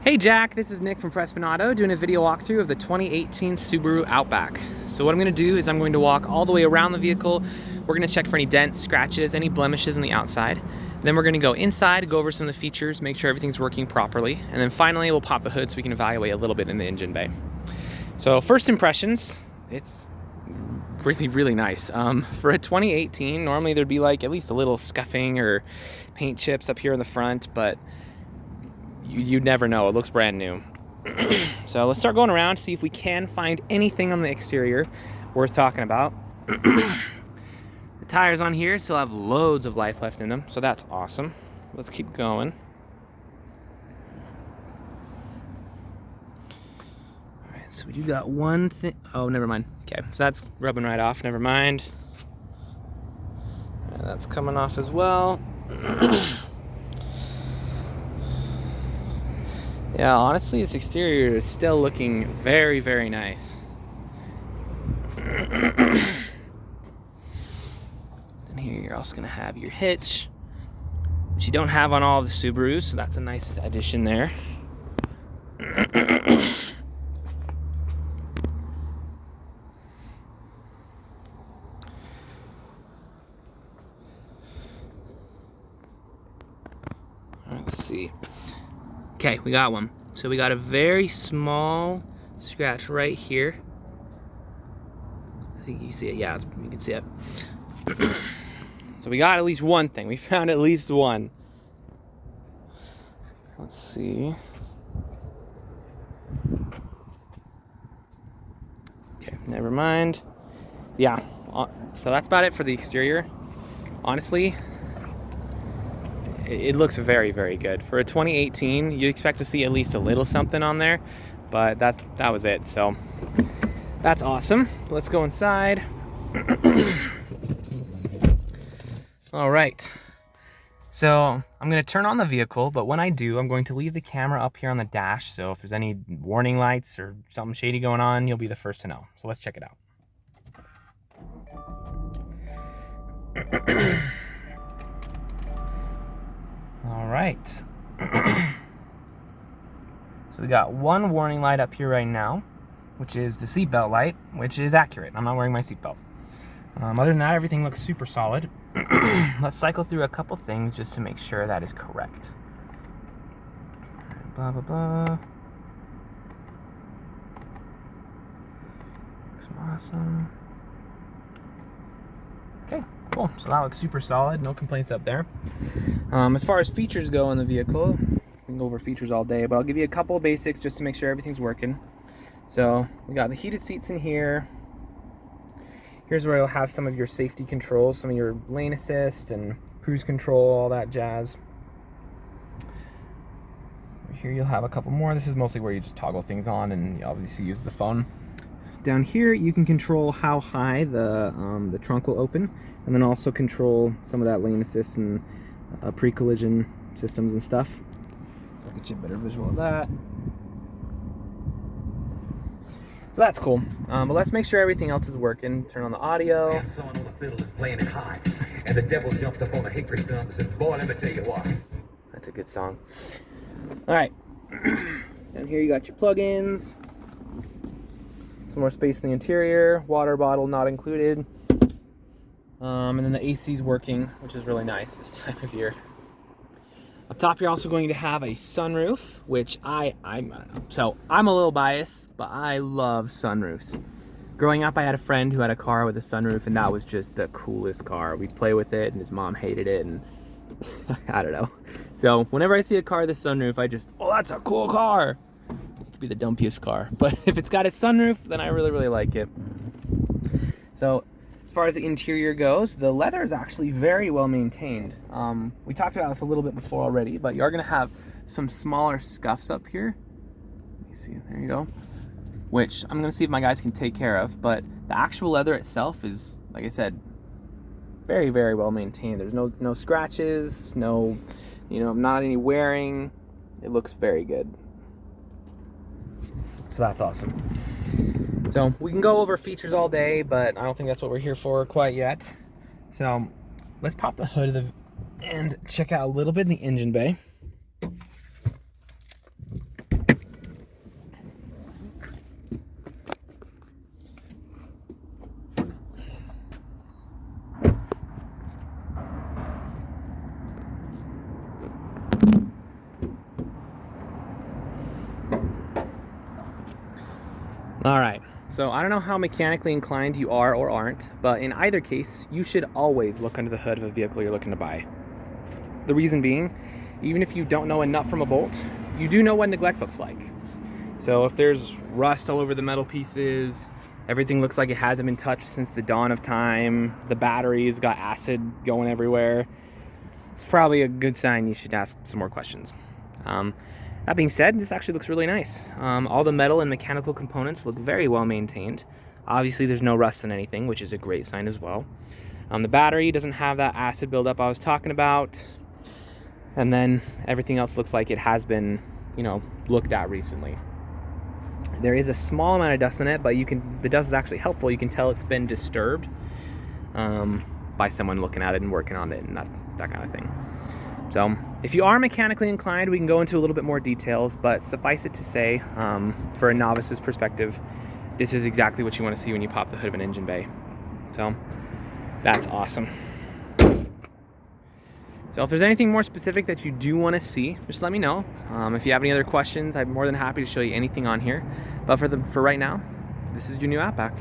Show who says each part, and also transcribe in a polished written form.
Speaker 1: Hey Jack, this is Nick from Prestman Auto doing a video walkthrough of the 2018 Subaru Outback. So what I'm going to do is I'm going to walk all the way around the vehicle. We're going to check for any dents, scratches, any blemishes on the outside. Then we're going to go inside, go over some of the features, make sure everything's working properly. And then finally we'll pop the hood so we can evaluate a little bit in the engine bay. So first impressions, it's really nice. For a 2018, normally there'd be like at least a little scuffing or paint chips up here in the front, but you never know. It looks brand new. So let's start going around, see if we can find anything on the exterior worth talking about. The tires on here still have loads of life left in them, so that's awesome. Let's keep going. All right, so we do got one thing. Oh, never mind. Okay, so that's rubbing right off. Never mind. And that's coming off as well. Yeah, honestly, this exterior is still looking very nice. And here you're also gonna have your hitch, which you don't have on all of the Subarus, so that's a nice addition there. All right, let's see. Okay, we got one. So we got a very small scratch right here. I think you can see it. Yeah, you can see it. So we got at least one thing. We found at least one. Let's see. Okay, never mind. Yeah, so that's about it for the exterior. Honestly, it looks very good. For a 2018, you'd expect to see at least a little something on there, but that was it. So that's awesome. Let's go inside. All right. So I'm gonna turn on the vehicle, but when I do, I'm going to leave the camera up here on the dash. So if there's any warning lights or something shady going on, you'll be the first to know. So let's check it out. All right. So we got one warning light up here right now, which is the seatbelt light, which is accurate. I'm not wearing my seatbelt. Other than that, everything looks super solid. Let's cycle through a couple things just to make sure that is correct. Blah, blah, blah. Looks awesome. Okay, cool. So that looks super solid. No complaints up there. As far as features go in the vehicle, we can go over features all day, but I'll give you a couple of basics just to make sure everything's working. So we got the heated seats in here. Here's where you'll have some of your safety controls, some of your lane assist and cruise control, all that jazz. Here you'll have a couple more. This is mostly where you just toggle things on and you obviously use the phone. Down here you can control how high the trunk will open, and then also control some of that lane assist and pre-collision systems and stuff. So I'll get you a better visual of that. So that's cool. But let's make sure everything else is working. Turn on the audio.
Speaker 2: Someone on the fiddle and playing it high, and the devil jumped up on the hickory stump and said, "Boy, let me tell you what."
Speaker 1: That's a good song. All right. Down here you got your plug-ins. Some more space in the interior. Water bottle not included. And then the AC's working, which is really nice this time of year. Up top, you're also going to have a sunroof, which I'm a little biased, but I love sunroofs. Growing up, I had a friend who had a car with a sunroof, and that was just the coolest car. We'd play with it, and his mom hated it, and I don't know. So whenever I see a car with a sunroof, I just, oh, that's a cool car. It could be the dumpiest car, but if it's got a sunroof, then I really like it. So as far as the interior goes, the leather is actually very well maintained. We talked about this a little bit before already, but you are going to have some smaller scuffs up here. Let me see, there you go. Which I'm going to see if my guys can take care of, but the actual leather itself is, like I said, very well maintained. There's no scratches, no, not any wearing. It looks very good. So that's awesome. So we can go over features all day, but I don't think that's what we're here for quite yet. So let's pop the hood and check out a little bit in the engine bay. All right, so I don't know how mechanically inclined you are or aren't, but in either case, you should always look under the hood of a vehicle you're looking to buy. The reason being, even if you don't know a nut from a bolt, you do know what neglect looks like. So if there's rust all over the metal pieces, everything looks like it hasn't been touched since the dawn of time, the battery's got acid going everywhere, it's probably a good sign you should ask some more questions. That being said, this actually looks really nice. All the metal and mechanical components look very well maintained. Obviously there's no rust in anything, which is a great sign as well. The battery doesn't have that acid buildup I was talking about. And then everything else looks like it has been, looked at recently. There is a small amount of dust in it, but the dust is actually helpful. You can tell it's been disturbed by someone looking at it and working on it and that kind of thing. So if you are mechanically inclined, we can go into a little bit more details, but suffice it to say, for a novice's perspective, this is exactly what you want to see when you pop the hood of an engine bay. So that's awesome. So if there's anything more specific that you do want to see, just let me know. If you have any other questions, I'm more than happy to show you anything on here. But for right now, this is your new Outback.